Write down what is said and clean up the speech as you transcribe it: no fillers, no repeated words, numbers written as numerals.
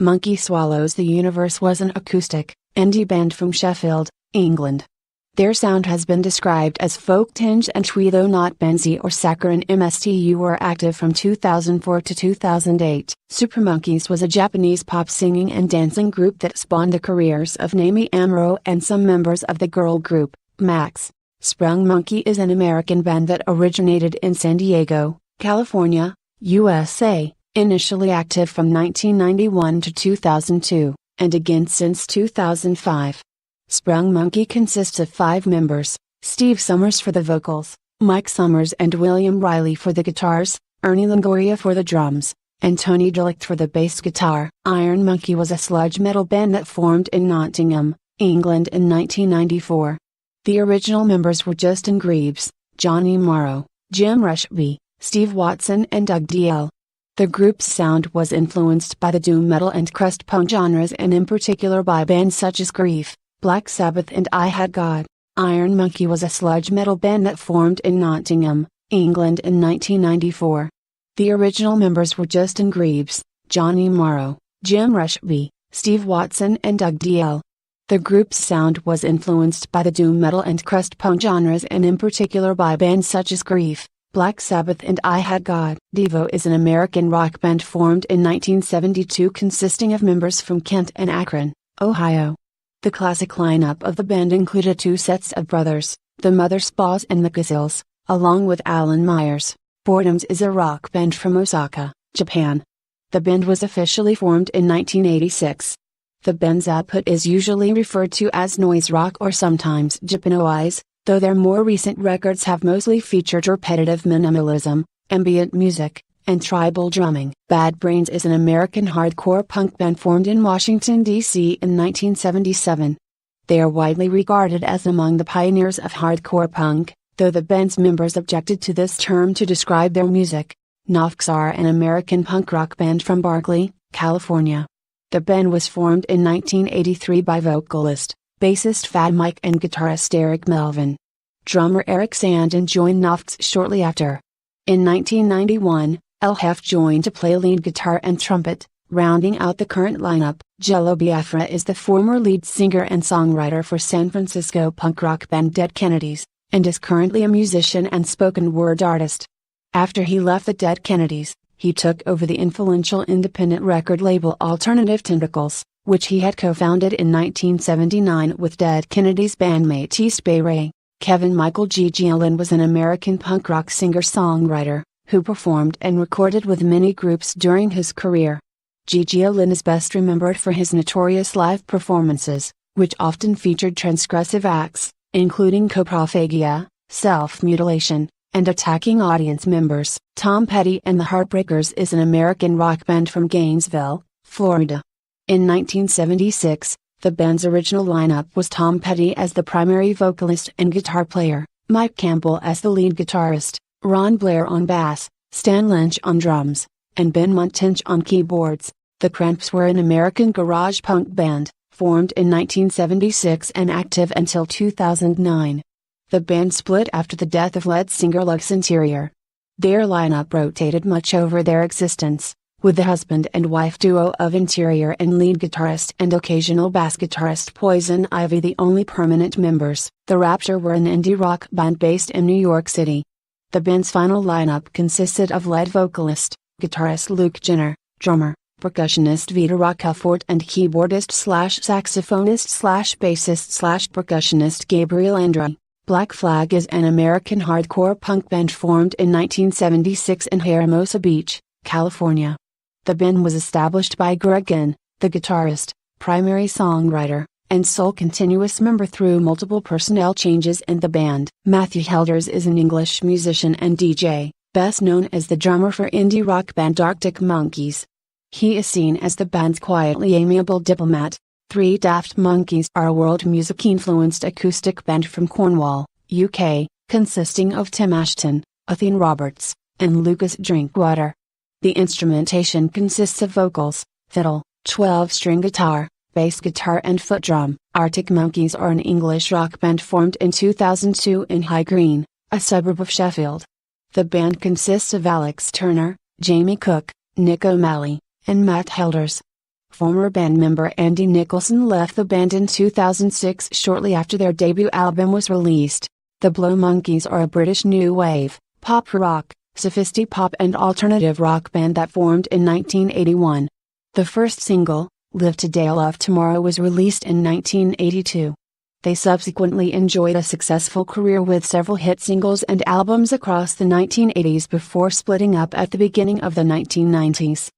Monkey Swallows the Universe was an acoustic, indie band from Sheffield, England. Their sound has been described as folk-tinged and twee, though not Benzi or saccharine. MSTU were active from 2004 to 2008. Super Monkeys was a Japanese pop singing and dancing group that spawned the careers of Naomi Amuro and some members of the girl group, Max. Sprung Monkey is an American band that originated in San Diego, California, USA, initially active from 1991 to 2002, and again since 2005. Sprung Monkey consists of 5 members: Steve Summers for the vocals, Mike Summers and William Riley for the guitars, Ernie Longoria for the drums, and Tony Delict for the bass guitar. Iron Monkey was a sludge metal band that formed in Nottingham, England in 1994. The original members were Justin Greaves, Johnny Morrow, Jim Rushby, Steve Watson and Doug DL. The group's sound was influenced by the doom metal and crust punk genres, and in particular by bands such as Grief, Black Sabbath and I Had God. Iron Monkey was a sludge metal band that formed in Nottingham, England in 1994. The original members were Justin Greaves, Johnny Morrow, Jim Rushby, Steve Watson and Doug DL. The group's sound was influenced by the doom metal and crust punk genres, and in particular by bands such as Grief, Black Sabbath and I Had God. Devo is an American rock band formed in 1972 consisting of members from Kent and Akron, Ohio. The classic lineup of the band included 2 sets of brothers, the Motherspaws and the Gazelles, along with Alan Myers. Boredoms is a rock band from Osaka, Japan. The band was officially formed in 1986. The band's output is usually referred to as noise rock or sometimes Japanoise, though their more recent records have mostly featured repetitive minimalism, ambient music, and tribal drumming. Bad Brains is an American hardcore punk band formed in Washington, D.C. in 1977. They are widely regarded as among the pioneers of hardcore punk, though the band's members objected to this term to describe their music. Nofx are an American punk rock band from Berkeley, California. The band was formed in 1983 by vocalist, bassist Fat Mike and guitarist Eric Melvin. Drummer Eric Sandin joined Nofx shortly after. In 1991, El Hef joined to play lead guitar and trumpet, rounding out the current lineup. Jello Biafra is the former lead singer and songwriter for San Francisco punk rock band Dead Kennedys, and is currently a musician and spoken word artist. After he left the Dead Kennedys, he took over the influential independent record label Alternative Tentacles, which he had co-founded in 1979 with Dead Kennedys bandmate East Bay Ray. Kevin Michael Giglin was an American punk rock singer-songwriter, who performed and recorded with many groups during his career. Giglin is best remembered for his notorious live performances, which often featured transgressive acts, including coprophagia, self-mutilation, and attacking audience members. Tom Petty and the Heartbreakers is an American rock band from Gainesville, Florida. In 1976, the band's original lineup was Tom Petty as the primary vocalist and guitar player, Mike Campbell as the lead guitarist, Ron Blair on bass, Stan Lynch on drums, and Ben Montinch on keyboards. The Cramps were an American garage punk band, formed in 1976 and active until 2009. The band split after the death of lead singer Lux Interior. Their lineup rotated much over their existence, with the husband and wife duo of Interior and lead guitarist and occasional bass guitarist Poison Ivy the only permanent members. The Rapture were an indie rock band based in New York City. The band's final lineup consisted of lead vocalist, guitarist Luke Jenner, drummer, percussionist Vita Rocafort and keyboardist/saxophonist/bassist/percussionist Gabriel Andre. Black Flag is an American hardcore punk band formed in 1976 in Hermosa Beach, California. The band was established by Greg Ginn, the guitarist, primary songwriter, and sole continuous member through multiple personnel changes in the band. Matthew Helders is an English musician and DJ, best known as the drummer for indie rock band Arctic Monkeys. He is seen as the band's quietly amiable diplomat. Three Daft Monkeys are a world music-influenced acoustic band from Cornwall, UK, consisting of Tim Ashton, Othene Roberts, and Lucas Drinkwater. The instrumentation consists of vocals, fiddle, 12-string guitar, bass guitar and foot drum. Arctic Monkeys are an English rock band formed in 2002 in High Green, a suburb of Sheffield. The band consists of Alex Turner, Jamie Cook, Nick O'Malley, and Matt Helders. Former band member Andy Nicholson left the band in 2006 shortly after their debut album was released. The Blow Monkeys are a British new wave, pop rock, sophisti-pop and alternative rock band that formed in 1981. The first single, Live Today Love Tomorrow, was released in 1982. They subsequently enjoyed a successful career with several hit singles and albums across the 1980s before splitting up at the beginning of the 1990s.